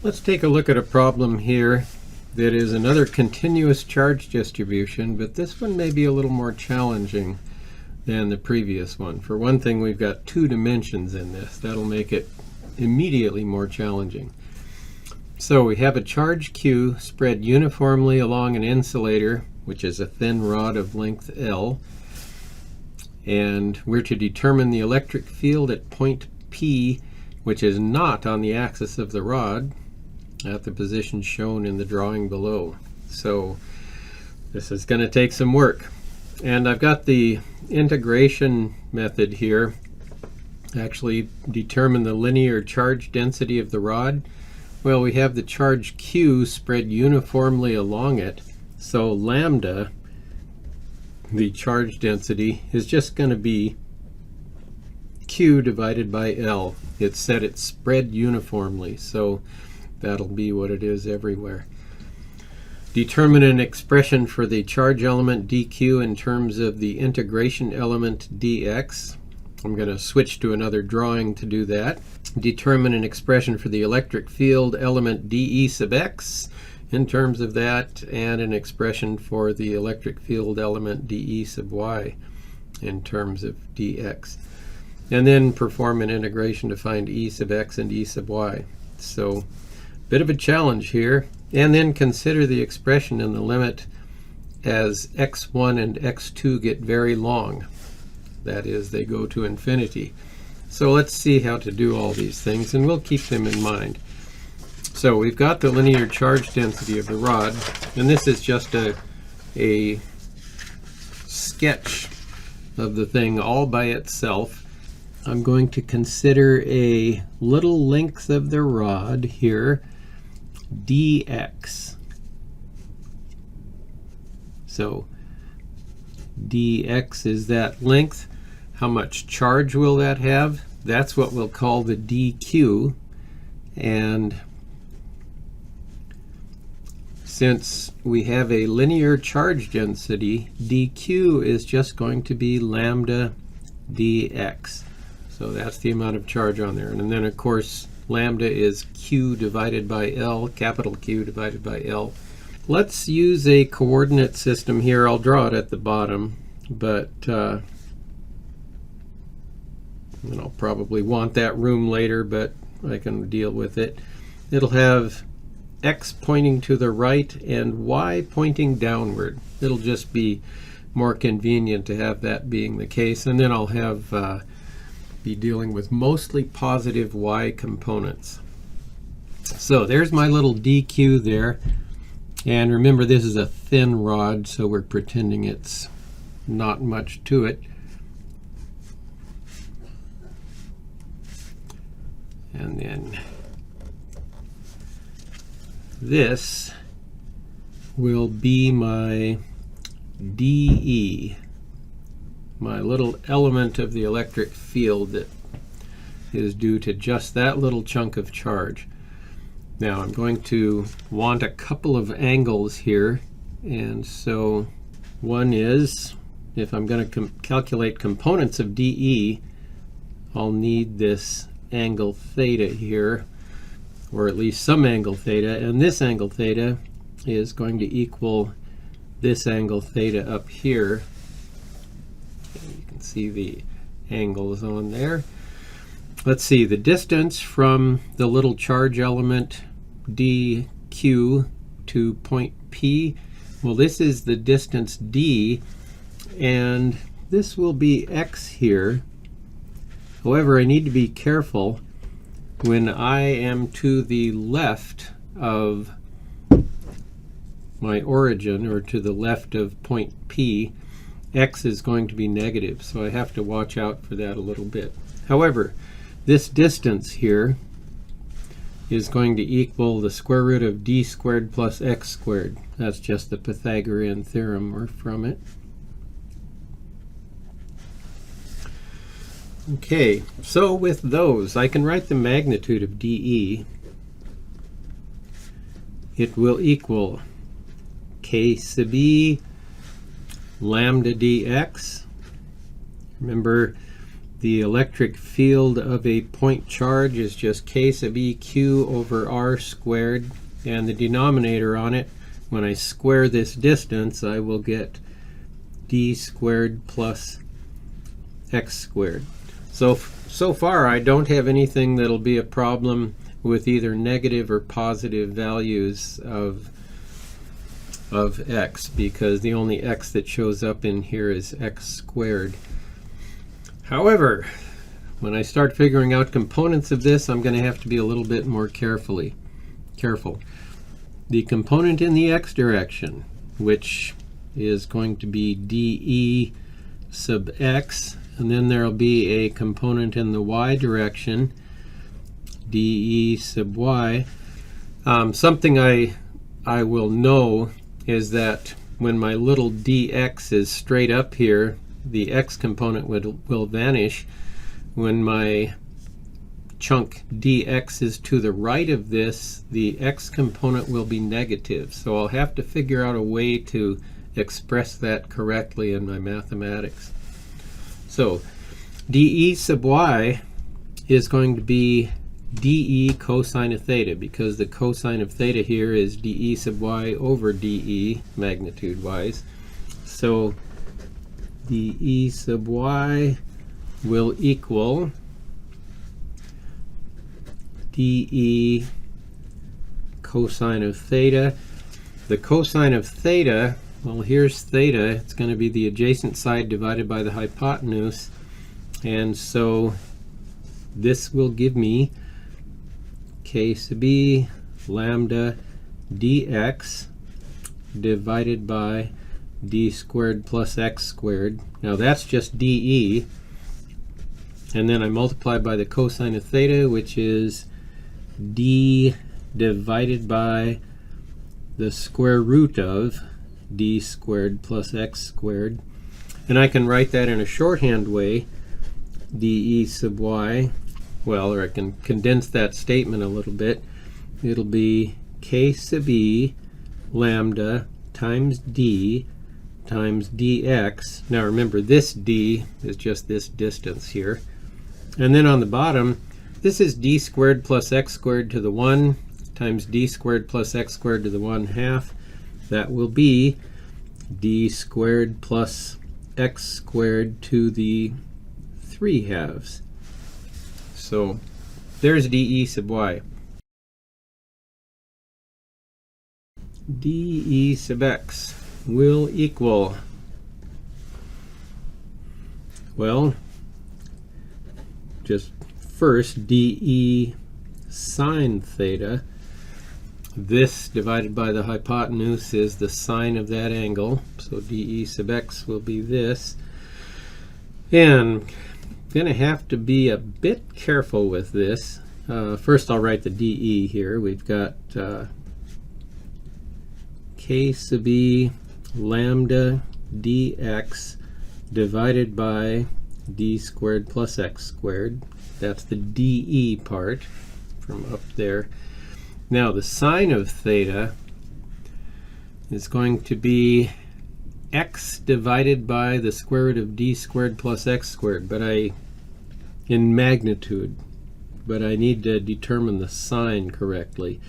Let's take a look at a problem here that is another continuous charge distribution, but this one may be a little more challenging than the previous one. For one thing, we've got 2 dimensions in this. That'll make it immediately more challenging. So we have a charge Q spread uniformly along an insulator, which is a thin rod of length L, and we're to determine the electric field at point P, which is not on the axis of the rod, at the position shown in the drawing below. So this is going to take some work. And I've got the integration method here. Actually determine the linear charge density of the rod. Well, we have the charge Q spread uniformly along it. So lambda, the charge density, is just going to be Q divided by L. It said it's spread uniformly, so that'll be what it is everywhere. Determine an expression for the charge element dq in terms of the integration element dx. I'm going to switch to another drawing to do that. Determine an expression for the electric field element dE sub x in terms of that, and an expression for the electric field element dE sub y in terms of dx. And then perform an integration to find E sub x and E sub y. So bit of a challenge here. And then consider the expression in the limit as x1 and x2 get very long. That is, they go to infinity. So let's see how to do all these things, and we'll keep them in mind. So we've got the linear charge density of the rod, and this is just a sketch of the thing all by itself. I'm going to consider a little length of the rod here, dx. So dx is that length. How much charge will that have? That's what we'll call the dq. And since we have a linear charge density, dq is just going to be lambda dx. So that's the amount of charge on there. And then, of course, lambda is Q divided by L, capital Q divided by L. Let's use a coordinate system here. I'll draw it at the bottom, but and I'll probably want that room later, but I can deal with it. It'll have X pointing to the right and Y pointing downward. It'll just be more convenient to have that being the case. And then I'll have be dealing with mostly positive Y components. So there's my little dq there. And remember, this is a thin rod, so we're pretending it's not much to it. And then this will be my dE, my little element of the electric field that is due to just that little chunk of charge. Now I'm going to want a couple of angles here, and so one is, if I'm going to calculate components of dE, I'll need this angle theta here, or at least some angle theta, and this angle theta is going to equal this angle theta up here. You can see the angles on there. Let's see, the distance from the little charge element dq to point P, well, this is the distance d, and this will be x here. However, I need to be careful when I am to the left of my origin, or to the left of point P, x is going to be negative, so I have to watch out for that a little bit. However, this distance here is going to equal the square root of d squared plus x squared. That's just the Pythagorean theorem, or from it. Okay, so with those, I can write the magnitude of dE. It will equal k sub e lambda dx. Remember, the electric field of a point charge is just K sub EQ over R squared, and the denominator on it, when I square this distance, I will get D squared plus X squared. So far I don't have anything that'll be a problem with either negative or positive values of X, because the only X that shows up in here is X squared. However, when I start figuring out components of this, I'm going to have to be a little bit more careful. The component in the X direction, which is going to be dE sub X, and then there will be a component in the Y direction, dE sub Y. Something I will know is that when my little dx is straight up here, the X component will vanish. When my chunk dx is to the right of this, the X component will be negative. So I'll have to figure out a way to express that correctly in my mathematics. So dE sub Y is going to be dE cosine of theta, because the cosine of theta here is dE sub Y over dE magnitude wise. So dE sub Y will equal dE cosine of theta. The cosine of theta, well, here's theta. It's going to be the adjacent side divided by the hypotenuse. And so this will give me K sub E lambda dx divided by d squared plus x squared. Now that's just dE. And then I multiply by the cosine of theta, which is d divided by the square root of d squared plus x squared. And I can write that in a shorthand way, dE sub y, well, or I can condense that statement a little bit. It'll be K sub E lambda times d times dx. Now remember, this d is just this distance here. And then on the bottom, this is d squared plus x squared to the 1 times d squared plus x squared to the 1/2. That will be d squared plus x squared to the 3/2. So there's dE sub y. dE sub x will equal, well, just first dE sine theta. This divided by the hypotenuse is the sine of that angle, so dE sub x will be this. And I'm going to have to be a bit careful with this. First I'll write the dE here. We've got K sub E lambda dx divided by d squared plus x squared. That's the dE part from up there. Now the sine of theta is going to be x divided by the square root of d squared plus x squared, but in magnitude, but I need to determine the sine correctly.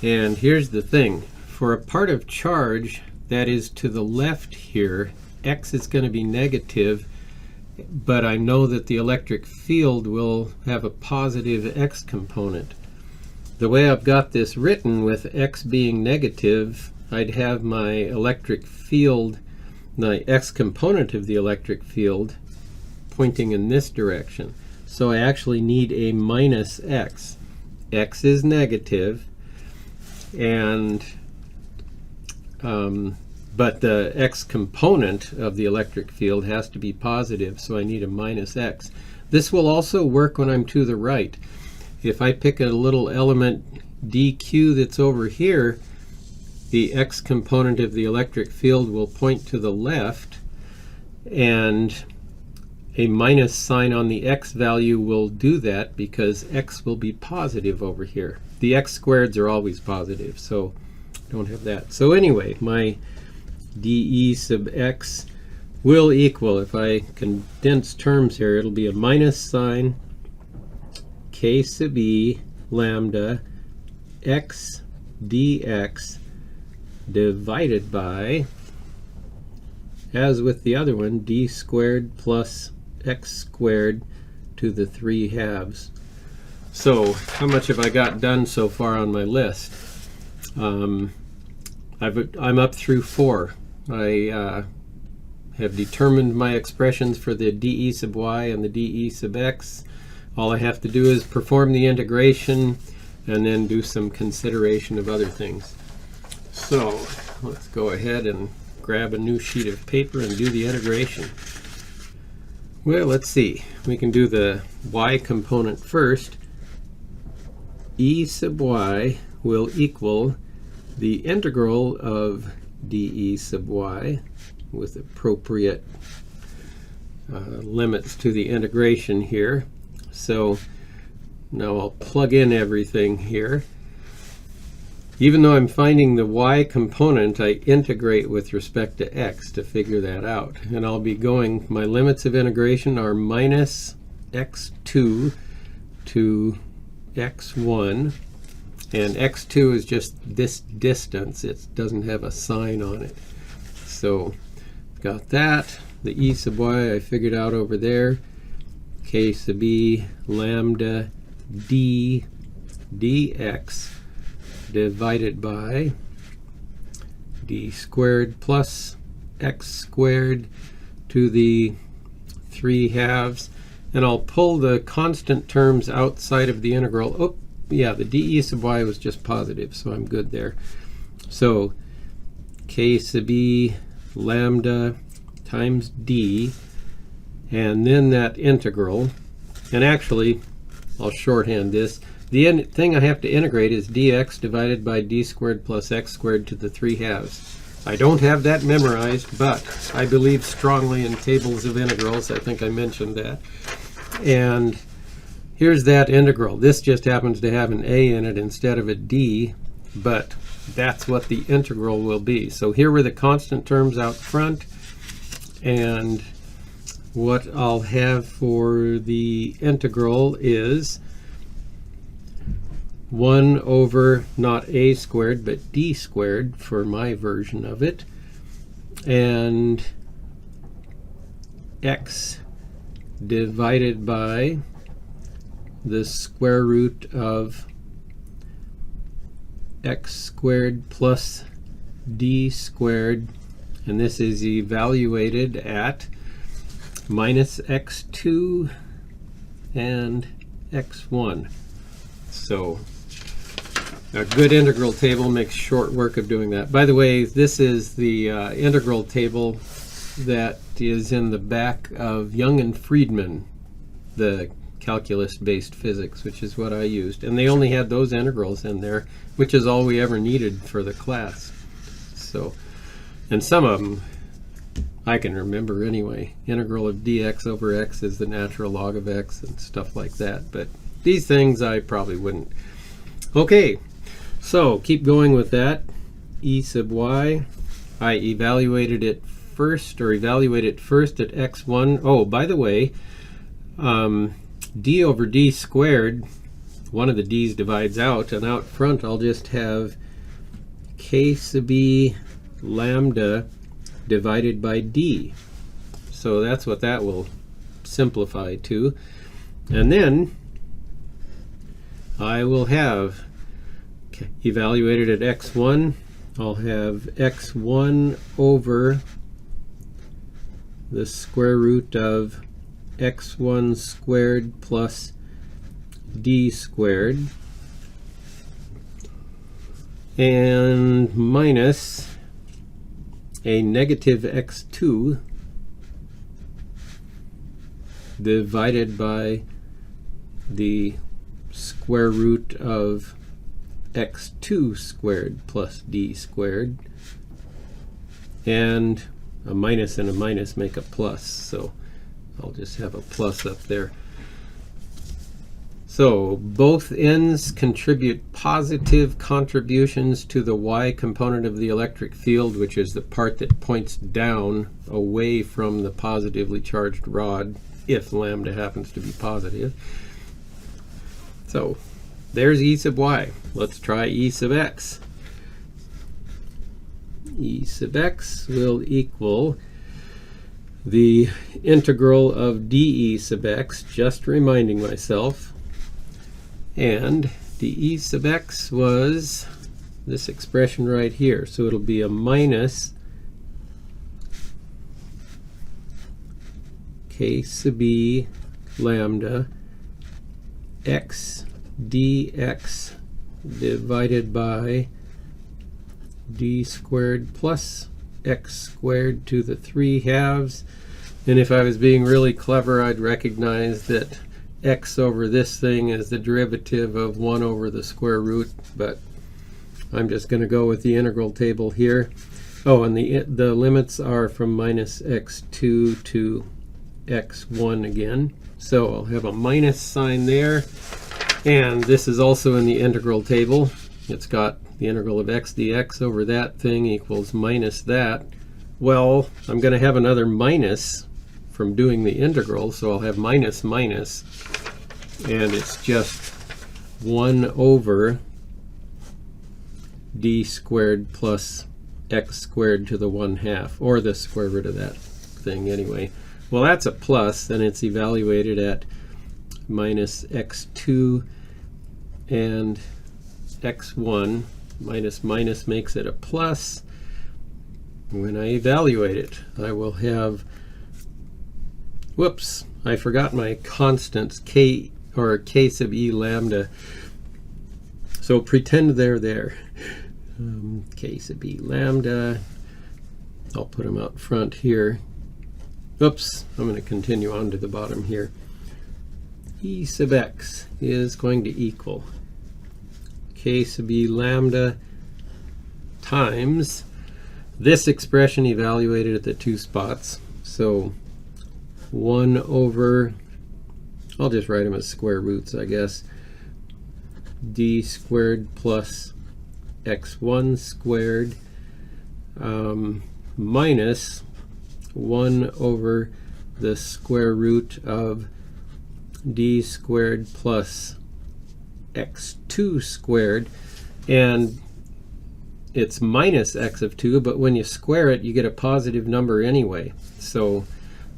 And here's the thing. For a part of charge that is to the left here, x is going to be negative, but I know that the electric field will have a positive x component. The way I've got this written, with x being negative, I'd have my electric field, the x component of the electric field, pointing in this direction. So I actually need a minus x. X is negative, and but the x component of the electric field has to be positive, so I need a minus x. This will also work when I'm to the right. If I pick a little element dq that's over here, the x component of the electric field will point to the left, and a minus sign on the x value will do that because x will be positive over here. The x squareds are always positive, so don't have that. So anyway, my dE sub x will equal, if I condense terms here, it'll be a minus sign k sub e lambda x dx divided by, as with the other one, d squared plus x squared to the 3/2. So how much have I got done so far on my list? I'm up through 4. I have determined my expressions for the dE sub y and the dE sub x. All I have to do is perform the integration and then do some consideration of other things. So let's go ahead and grab a new sheet of paper and do the integration. Well, let's see. We can do the y component first. E sub y will equal the integral of dE sub y with appropriate limits to the integration here. So now I'll plug in everything here. Even though I'm finding the y component, I integrate with respect to x to figure that out. And I'll be going, my limits of integration are minus x2 to x1. And x2 is just this distance. It doesn't have a sign on it. So got that. The e sub y I figured out over there. K sub e lambda d dx divided by d squared plus x squared to the 3/2. And I'll pull the constant terms outside of the integral. Oh, yeah, the dE sub y was just positive, so I'm good there. So k sub e lambda times d, and then that integral. And actually, I'll shorthand this. The thing I have to integrate is dx divided by d squared plus x squared to the 3/2. I don't have that memorized, but I believe strongly in tables of integrals. I think I mentioned that. And here's that integral. This just happens to have an a in it instead of a d, but that's what the integral will be. So here were the constant terms out front, and what I'll have for the integral is 1 over not a squared but d squared for my version of it, and x divided by the square root of x squared plus d squared, and this is evaluated at minus x2 and x1. So a good integral table makes short work of doing that. By the way, this is the integral table that is in the back of Young and Friedman, the calculus-based physics, which is what I used. And they only had those integrals in there, which is all we ever needed for the class. So, and some of them I can remember anyway. Integral of dx over x is the natural log of x and stuff like that. But these things I probably wouldn't. Okay, so keep going with that. E sub y, I evaluated it first, or evaluate it first at x1. Oh, by the way, d over d squared, one of the d's divides out, and out front I'll just have k sub e lambda divided by d. So that's what that will simplify to. And then I will have evaluated at x1, I'll have x1 over the square root of x1 squared plus d squared, and minus a negative x2 divided by the square root of x2 squared plus d squared, and a minus and a minus make a plus, so I'll just have a plus up there. So both ends contribute positive contributions to the y component of the electric field, which is the part that points down away from the positively charged rod, if lambda happens to be positive. So there's E sub y. Let's try E sub x. E sub x will equal the integral of dE sub x, just reminding myself. And dE sub x was this expression right here. So it'll be a minus k sub e lambda x dx divided by d squared plus x squared to the 3/2. And if I was being really clever, I'd recognize that x over this thing is the derivative of 1 over the square root, but I'm just going to go with the integral table here. Oh, and the limits are from minus x2 to x1 again. So I'll have a minus sign there. And this is also in the integral table. It's got the integral of x dx over that thing equals minus that. Well, I'm going to have another minus from doing the integral, so I'll have minus minus, and it's just 1 over d squared plus x squared to the 1/2, or the square root of that thing anyway. Well, that's a plus, and it's evaluated at minus x2 and x1. Minus minus makes it a plus. When I evaluate it, I will have, whoops, I forgot my constants, k, or k sub e lambda. So pretend they're there. K sub e lambda, I'll put them out front here. Oops, I'm going to continue on to the bottom here. E sub x is going to equal k sub e lambda times this expression evaluated at the 2 spots. So 1 over, I'll just write them as square roots, I guess, d squared plus x1 squared minus 1 over the square root of d squared plus x2 squared. And it's minus x of 2, but when you square it, you get a positive number anyway. So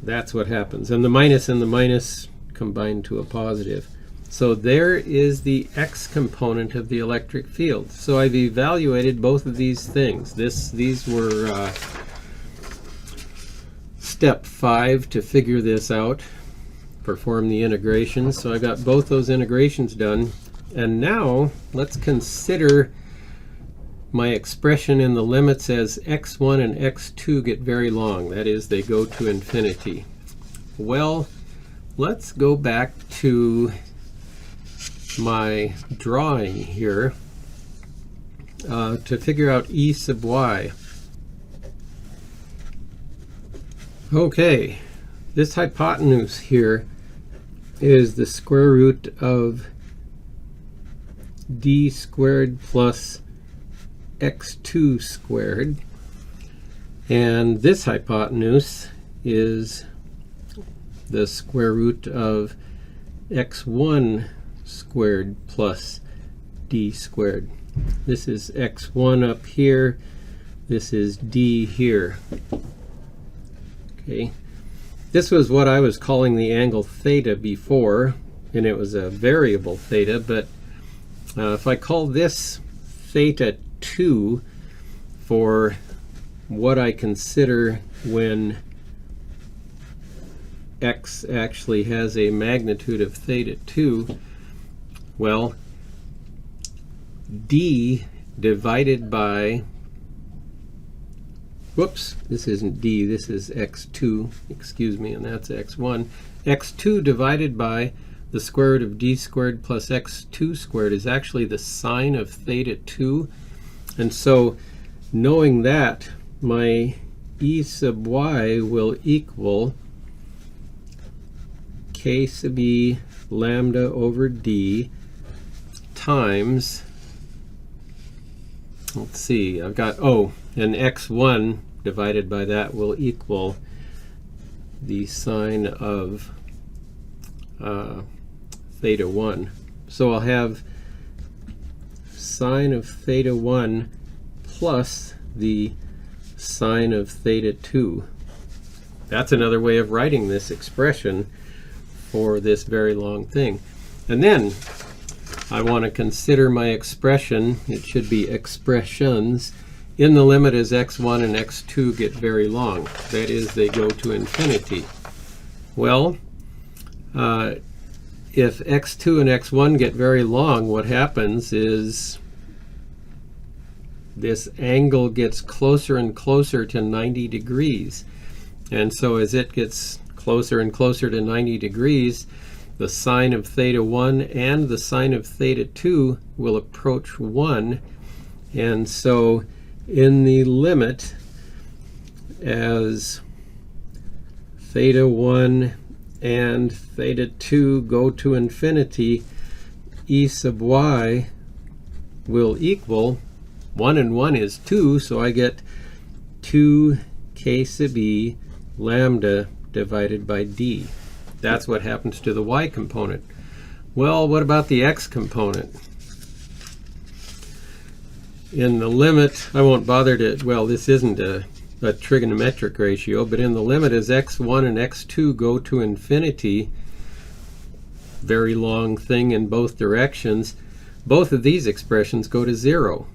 that's what happens. And the minus combine to a positive. So there is the x component of the electric field. So I've evaluated both of these things. These were step 5 to figure this out, perform the integration. So I got both those integrations done. And now let's consider my expression in the limits as x1 and x2 get very long. That is, they go to infinity. Well, let's go back to my drawing here to figure out E sub y. Okay, this hypotenuse here is the square root of d squared plus x2 squared, and this hypotenuse is the square root of x1 squared plus d squared. This is x1 up here, this is d here. Okay, this was what I was calling the angle theta before, and it was a variable theta, but if I call this theta 2 for what I consider when x actually has a magnitude of theta 2, well, d divided by, whoops, this isn't d, this is x2, excuse me, and that's x1. x2 divided by the square root of d squared plus x2 squared is actually the sine of theta 2. And so, knowing that, my E sub y will equal k sub e lambda over d times, let's see, I've got, oh, and x1 divided by that will equal the sine of theta 1. So I'll have sine of theta 1 plus the sine of theta 2. That's another way of writing this expression for this very long thing. And then I want to consider my expression. It should be expressions in the limit as x1 and x2 get very long. That is, they go to infinity. Well, if x2 and x1 get very long, what happens is this angle gets closer and closer to 90 degrees. And so as it gets closer and closer to 90 degrees, the sine of theta 1 and the sine of theta 2 will approach 1. And so in the limit as theta 1 and theta 2 go to infinity, e sub y will equal 1 and 1 is 2, so I get 2k sub e lambda divided by d. That's what happens to the y component. Well, what about the x component? In the limit, I won't bother to, well, this isn't a trigonometric ratio, but in the limit as x1 and x2 go to infinity, very long thing in both directions, both of these expressions go to 0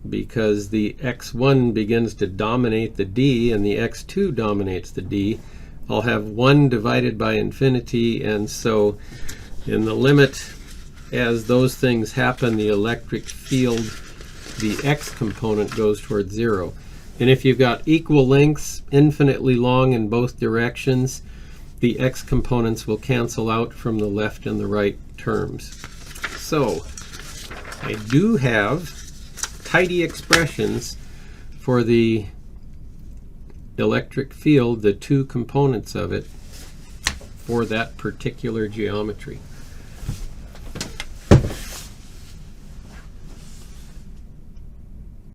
because the x1 begins to dominate the d and the x2 dominates the d. I'll have 1 divided by infinity, and so in the limit as those things happen, the electric field, the x component, goes towards 0. And if you've got equal lengths, infinitely long in both directions, the x components will cancel out from the left and the right terms. So I do have tidy expressions for the electric field, the two components of it, for that particular geometry.